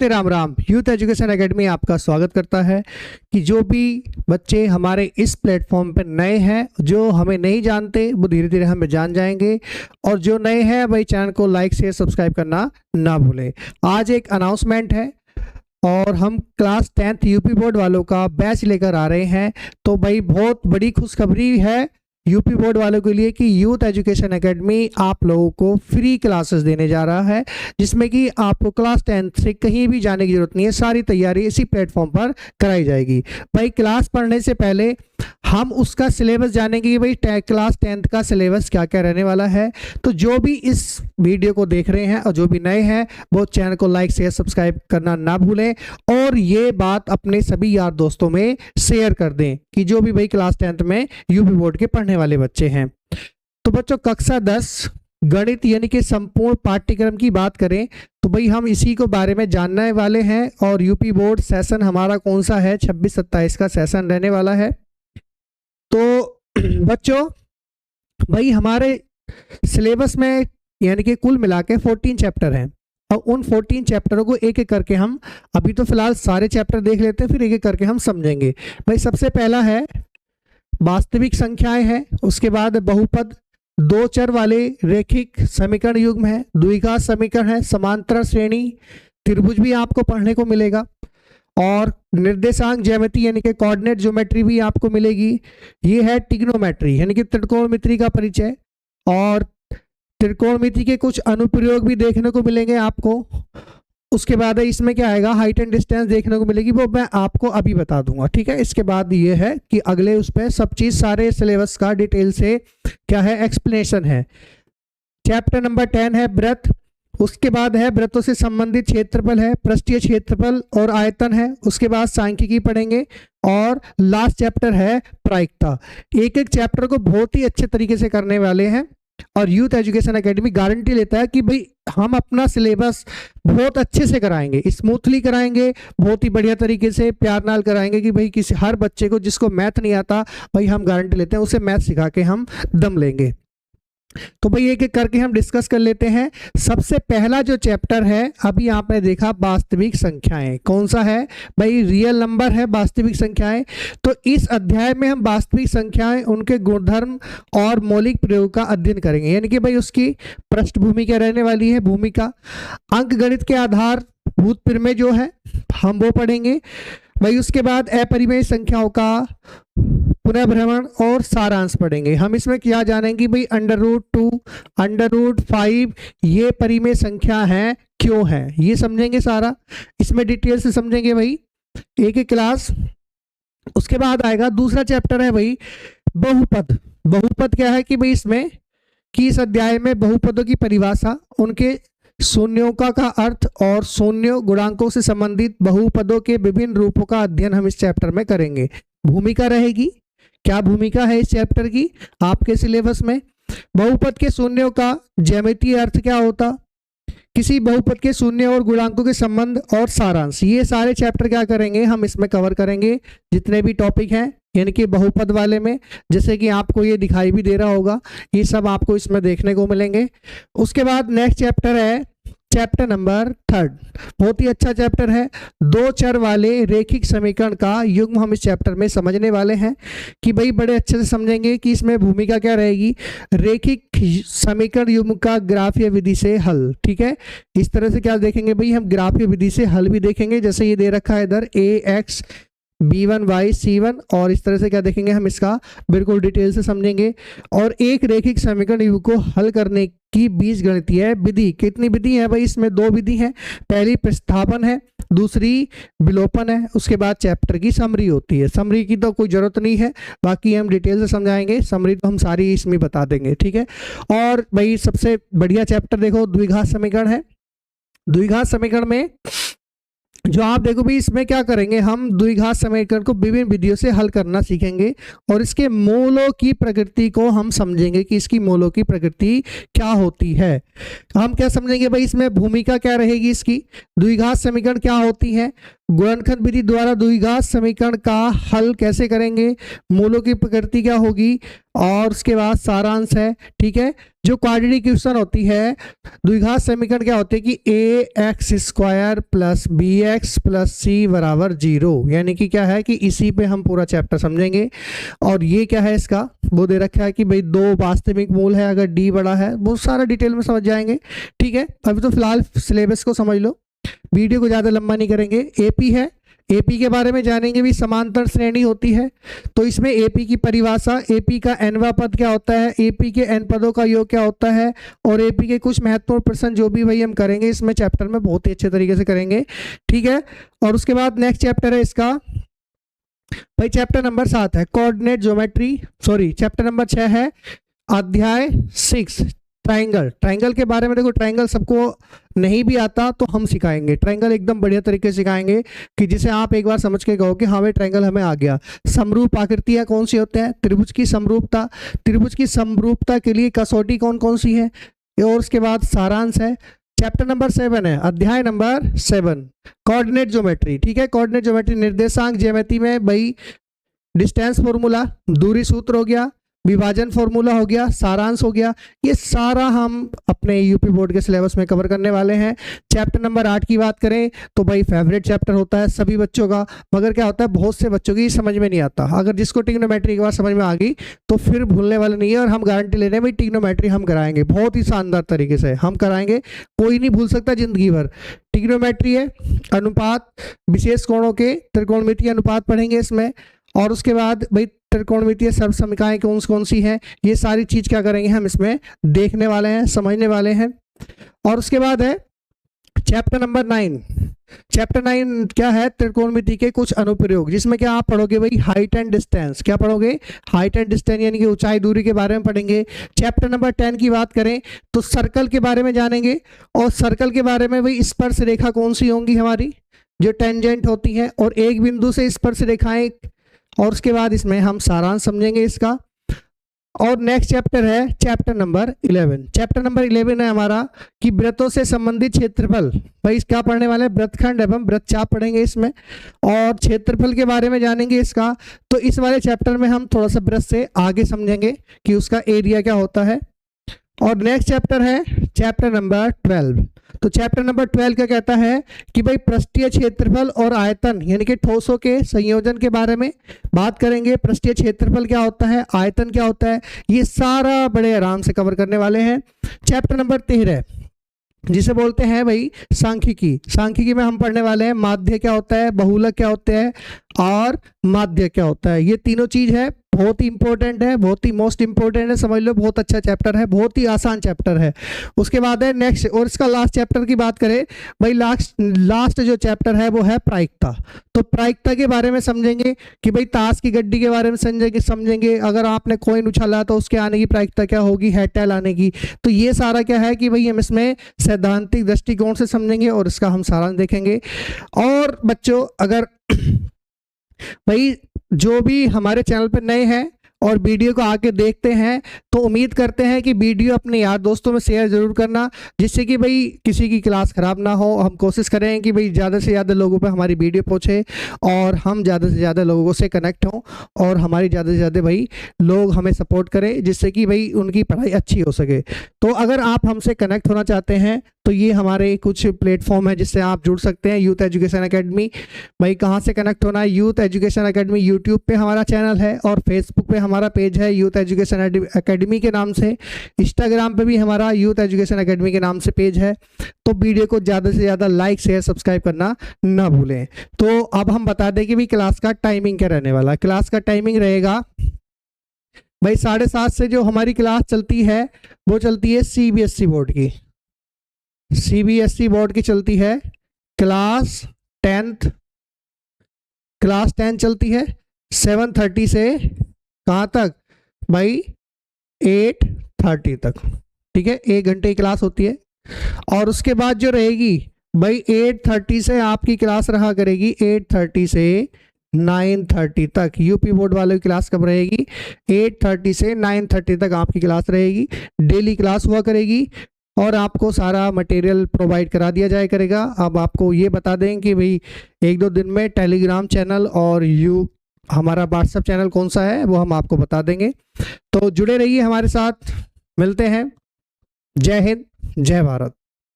नमस्ते, Ram Ram. Youth education academy आपका स्वागत करता है कि जो भी बच्चे हमारे इस प्लेटफॉर्म पर नए हैं, जो हमें नहीं जानते, वो धीरे धीरे हमें जान जाएंगे। और जो नए हैं भाई, चैनल को लाइक शेयर सब्सक्राइब करना ना भूलें। आज एक अनाउंसमेंट है और हम क्लास 10th यूपी बोर्ड वालों का बैच लेकर आ रहे हैं। तो भाई बहुत बड़ी खुशखबरी है यूपी बोर्ड वालों के लिए कि यूथ एजुकेशन एकेडमी आप लोगों को फ्री क्लासेस देने जा रहा है, जिसमें कि आपको क्लास 10th से कहीं भी जाने की जरूरत नहीं है। सारी तैयारी इसी प्लेटफॉर्म पर कराई जाएगी। भाई क्लास पढ़ने से पहले हम उसका सिलेबस जानेंगे कि भाई क्लास 10th का सिलेबस क्या क्या रहने वाला है। तो जो भी इस वीडियो को देख रहे हैं और जो भी नए हैं, वो चैनल को लाइक शेयर सब्सक्राइब करना ना भूलें और ये बात अपने सभी यार दोस्तों में शेयर कर दें कि जो भी भाई क्लास 10th में यूपी बोर्ड के पढ़ने वाले बच्चे हैं। तो बच्चों, कक्षा 10 गणित यानी कि संपूर्ण पाठ्यक्रम की बात करें तो भाई हम इसी को बारे में जानने वाले हैं। और यूपी बोर्ड सेशन हमारा कौन सा है, 26-27 का सेशन रहने वाला है। तो बच्चों भाई हमारे सिलेबस में यानी कि कुल मिला के 14 चैप्टर हैं और उन 14 चैप्टरों को एक एक करके हम अभी तो फिलहाल सारे चैप्टर देख लेते हैं, फिर एक एक करके हम समझेंगे। भाई सबसे पहला है वास्तविक संख्याएं हैं, उसके बाद बहुपद, दो चर वाले रेखिक समीकरण युग्म है, द्विघात समीकरण है, समांतर श्रेणी, त्रिभुज भी आपको पढ़ने को मिलेगा और निर्देशांक ज्यामिति यानी कि कोऑर्डिनेट ज्योमेट्री भी आपको मिलेगी। ये है ट्रिग्नोमेट्री यानी कि त्रिकोणमिति का परिचय और त्रिकोणमिति के कुछ अनुप्रयोग भी देखने को मिलेंगे आपको। उसके बाद इसमें क्या आएगा, हाइट एंड डिस्टेंस देखने को मिलेगी, वो मैं आपको अभी बता दूंगा, ठीक है। इसके बाद ये है कि अगले उस पर सब चीज सारे सिलेबस का डिटेल से क्या है एक्सप्लेनेशन है। चैप्टर नंबर 10 है व्रत, उसके बाद है व्रतों से संबंधित क्षेत्रफल है, पृष्ठीय क्षेत्रफल और आयतन है। उसके बाद सांख्यिकी पढ़ेंगे और लास्ट चैप्टर है प्रायिकता। एक एक चैप्टर को बहुत ही अच्छे तरीके से करने वाले हैं और यूथ एजुकेशन एकेडमी गारंटी लेता है कि भाई हम अपना सिलेबस बहुत अच्छे से कराएंगे, स्मूथली कराएंगे, बहुत ही बढ़िया तरीके से प्यार नाल कराएंगे कि भाई किसी हर बच्चे को जिसको मैथ नहीं आता, भाई हम गारंटी लेते हैं उसे मैथ सिखा के हम दम लेंगे। तो भाई एक एक करके हम डिस्कस कर लेते हैं। सबसे पहला जो चैप्टर है अभी आपने देखा वास्तविक संख्याएं, कौन सा है भाई, रियल नंबर है वास्तविक संख्याएं। तो इस अध्याय में हम वास्तविक संख्याएं, उनके गुणधर्म और मौलिक प्रयोग का अध्ययन करेंगे, यानी कि भाई उसकी पृष्ठभूमि क्या रहने वाली है, भूमिका। अंक गणित के आधार भूत प्रमेय जो है हम वो पढ़ेंगे भाई। उसके बाद अपरिमेय संख्याओं का पुनर्भ्रमण और सारांश पढ़ेंगे। हम इसमें क्या जानेंगे भाई, √2, √5 ये परिमेय संख्या है क्यों है, ये समझेंगे सारा, इसमें डिटेल से समझेंगे भाई एक एक क्लास। उसके बाद आएगा दूसरा चैप्टर है भाई बहुपद। बहुपद क्या है कि भाई इसमें कि इस अध्याय में बहुपदों की परिभाषा, उनके शून्यों का अर्थ और शून्य गुणांकों से संबंधित बहुपदों के विभिन्न रूपों का अध्ययन हम इस चैप्टर में करेंगे। भूमिका रहेगी, क्या भूमिका है इस चैप्टर की आपके सिलेबस में। बहुपद के शून्यों का ज्यामितीय अर्थ क्या होता, किसी बहुपद के शून्य और गुणांकों के संबंध और सारांश, ये सारे चैप्टर क्या करेंगे हम इसमें कवर करेंगे। जितने भी टॉपिक हैं यानी कि बहुपद वाले में, जैसे कि आपको ये दिखाई भी दे रहा होगा, ये सब आपको इसमें देखने को मिलेंगे। उसके बाद नेक्स्ट चैप्टर है चैप्टर नंबर 3, बहुत ही अच्छा चैप्टर है। दो चर वाले रेखिक समीकरण का युग्म हम इस चैप्टर में समझने वाले हैं कि भाई बड़े अच्छे से समझेंगे कि इसमें भूमिका क्या रहेगी, रेखिक समीकरण युग्म का ग्राफीय विधि से हल, ठीक है। इस तरह से क्या देखेंगे भाई, हम ग्राफीय विधि से हल भी देखेंगे, जैसे ये दे रखा है इधर ax b1y c1, और इस तरह से क्या देखेंगे हम इसका बिल्कुल डिटेल से समझेंगे। और एक रेखिक समीकरण युग्म को हल करने की बीजगणितीय विधि, कितनी विधि है भाई, इसमें दो विधि है, पहली प्रतिस्थापन है, दूसरी विलोपन है। उसके बाद चैप्टर की समरी होती है, समरी की तो कोई जरूरत नहीं है, बाकी हम डिटेल से समझाएंगे, समरी तो हम सारी इसमें बता देंगे, ठीक है। और भाई सबसे बढ़िया चैप्टर देखो द्विघात समीकरण है। द्विघात समीकरण में जो आप देखो भी इसमें क्या करेंगे, हम द्विघात समीकरण को विभिन्न विधियों से हल करना सीखेंगे और इसके मूलों की प्रकृति को हम समझेंगे कि इसकी मूलों की प्रकृति क्या होती है। हम क्या समझेंगे भाई, इसमें भूमिका क्या रहेगी इसकी, द्विघात समीकरण क्या होती है, गुणनखंड विधि द्वारा द्विघात समीकरण का हल कैसे करेंगे, मूलों की प्रकृति क्या होगी, और उसके बाद सारांश है। ठीक है, जो क्वाड्रेटिक इक्वेशन होती है, द्विघात समीकरण क्या होते हैं कि ax² plus bx plus c बराबर 0, यानी कि क्या है कि इसी पे हम पूरा चैप्टर समझेंगे। और ये क्या है, इसका वो दे रखा है कि भाई 2 वास्तविक मूल है, अगर d बड़ा है, बहुत सारा डिटेल में समझ जाएंगे। ठीक है, अभी तो फिलहाल सिलेबस को समझ लो, वीडियो को ज़्यादा लंबा नहीं करेंगे। एपी है, एपी के बारे में जानेंगे भी, समांतर श्रेणी होती है, तो इसमें एपी की परिभाषा, एपी का nवां पद क्या होता है, एपी के n पदों का योग क्या होता है, और एपी के कुछ महत्वपूर्ण प्रश्न जो भी भाई हम करेंगे इसमें चैप्टर में बहुत ही अच्छे तरीके से करेंगे। ठीक है, और उसके बाद नेक्स्ट चैप्टर है इसका भाई चैप्टर नंबर 7 है coordinate geometry, sorry chapter number 6 है अध्याय 6 ट्राइंगल। ट्राइंगल के बारे में देखो, ट्राइंगल सबको नहीं भी आता तो हम सिखाएंगे, ट्राइंगल एकदम बढ़िया तरीके से सिखाएंगे कि जिसे आप एक बार समझ के कहो कि हाँ भाई ट्राइंगल हमें आ गया। समरूप आकृतियां कौन सी होते हैं, त्रिभुज की समरूपता, त्रिभुज की समरूपता के लिए कसौटी कौन कौन सी है, और उसके बाद सारांश है। चैप्टर नंबर 7 है अध्याय नंबर 7 कोऑर्डिनेट ज्योमेट्री। ठीक है, कोऑर्डिनेट ज्योमेट्री निर्देशांक ज्यामिति में भाई डिस्टेंस फॉर्मूला, दूरी सूत्र हो गया, विभाजन फॉर्मूला हो गया, सारांश हो गया, ये सारा हम अपने यूपी बोर्ड के सिलेबस में कवर करने वाले हैं। चैप्टर नंबर 8 की बात करें तो भाई फेवरेट चैप्टर होता है सभी बच्चों का, मगर क्या होता है बहुत से बच्चों की समझ में नहीं आता। अगर जिसको ट्रिग्नोमेट्री एक बार समझ में आ गई तो फिर भूलने वाले नहीं है, और हम गारंटी ले रहे हैं भाई ट्रिग्नोमेट्री हम कराएंगे बहुत ही शानदार तरीके से हम कराएंगे, कोई नहीं भूल सकता जिंदगी भर। ट्रिग्नोमेट्री है, अनुपात, विशेष कोणों के त्रिकोणमितीय अनुपात पढ़ेंगे इसमें, और उसके बाद भाई त्रिकोणमितीय सर्वसमीकाएं कौन कौन सी हैं, ये सारी चीज क्या करेंगे हम इसमें देखने वाले हैं, समझने वाले हैं। और उसके बाद है चैप्टर नंबर 9। चैप्टर 9 क्या है, त्रिकोणमिति के कुछ अनुप्रयोग, जिसमें क्या आप पढ़ोगे भाई हाइट एंड डिस्टेंस, क्या पढ़ोगे, हाइट एंड डिस्टेंस यानी कि ऊंचाई दूरी के बारे में पढ़ेंगे। चैप्टर नंबर 10 की बात करें तो सर्कल के बारे में जानेंगे, और सर्कल के बारे में भाई स्पर्श रेखा कौन सी होंगी हमारी, जो टेंजेंट होती है, और एक बिंदु से स्पर्श रेखाएं, और उसके बाद इसमें हम सारांश समझेंगे इसका। और नेक्स्ट चैप्टर है चैप्टर नंबर 11। चैप्टर नंबर 11 है हमारा कि वृत्तों से संबंधित क्षेत्रफल, भाई क्या पढ़ने वाले हैं, वृत्तखंड एवं वृत्तचाप पढ़ेंगे इसमें, और क्षेत्रफल के बारे में जानेंगे इसका। तो इस वाले चैप्टर में हम थोड़ा सा वृत्त से आगे समझेंगे कि उसका एरिया क्या होता है। और नेक्स्ट चैप्टर है चैप्टर नंबर 12। तो चैप्टर नंबर 12 क्या कहता है कि भाई पृष्ठीय क्षेत्रफल और आयतन यानी कि ठोसों के संयोजन के बारे में बात करेंगे। पृष्ठीय क्षेत्रफल क्या होता है, आयतन क्या होता है, ये सारा बड़े आराम से कवर करने वाले हैं। चैप्टर नंबर 13 जिसे बोलते हैं भाई सांख्यिकी। सांख्यिकी में हम पढ़ने वाले हैं माध्य क्या होता है, बहुलक क्या होते हैं, और माध्य क्या होता है। ये तीनों चीज है, बहुत ही इंपॉर्टेंट है, बहुत ही मोस्ट इंपॉर्टेंट है, समझ लो बहुत अच्छा चैप्टर है, बहुत ही आसान चैप्टर है। उसके बाद है नेक्स्ट, और इसका लास्ट चैप्टर की बात करें भाई, लास्ट जो चैप्टर है वो है प्रायिकता। तो प्रायिकता के बारे में समझेंगे कि भाई ताश की गड्डी के बारे में समझेंगे अगर आपने कॉइन उछाला तो उसके आने की प्रायिकता क्या होगी, हेड टेल आने की। तो ये सारा क्या है कि भाई हम इसमें सैद्धांतिक दृष्टिकोण से समझेंगे, और इसका हम सारांश देखेंगे। और बच्चों अगर भाई जो भी हमारे चैनल पर नए हैं और वीडियो को आके देखते हैं तो उम्मीद करते हैं कि वीडियो अपने यार दोस्तों में शेयर जरूर करना, जिससे कि भाई किसी की क्लास ख़राब ना हो। हम कोशिश करें कि भाई ज़्यादा से ज़्यादा लोगों पे हमारी वीडियो पहुँचे, और हम ज़्यादा से ज़्यादा लोगों से कनेक्ट हों, और हमारी ज़्यादा से ज़्यादा भाई लोग हमें सपोर्ट करें, जिससे कि भाई उनकी पढ़ाई अच्छी हो सके। तो अगर आप हमसे कनेक्ट होना चाहते हैं तो ये हमारे कुछ प्लेटफॉर्म है जिससे आप जुड़ सकते हैं। यूथ एजुकेशन एकेडमी, भाई कहाँ से कनेक्ट होना है, यूथ एजुकेशन एकेडमी यूट्यूब पे हमारा चैनल है, और फेसबुक पे हमारा पेज है यूथ एजुकेशन एकेडमी के नाम से। इंस्टाग्राम पे भी हमारा यूथ एजुकेशन एकेडमी के नाम से पेज है। तो वीडियो को ज़्यादा से ज़्यादा लाइक शेयर सब्सक्राइब करना ना भूलें। तो अब हम बता दें कि भाई क्लास का टाइमिंग क्या रहने वाला है। क्लास का टाइमिंग रहेगा भाई 7:30 से जो हमारी क्लास चलती है वो चलती है सीबीएसई बोर्ड की, सीबीएसई बोर्ड की चलती है क्लास 10 चलती है 7:30 से कहाँ तक भाई 8:30 तक। ठीक है, 1 घंटे की क्लास होती है। और उसके बाद जो रहेगी भाई 8:30 से आपकी क्लास रहा करेगी 8:30 से 9:30 तक। यूपी बोर्ड वालों की क्लास कब रहेगी, 8:30 से 9:30 तक आपकी क्लास रहेगी। डेली क्लास हुआ करेगी, और आपको सारा मटेरियल प्रोवाइड करा दिया जाए करेगा। अब आपको ये बता दें कि भाई 1-2 दिन में टेलीग्राम चैनल और हमारा व्हाट्सएप चैनल कौन सा है वो हम आपको बता देंगे। तो जुड़े रहिए हमारे साथ, मिलते हैं। जय हिंद, जय भारत।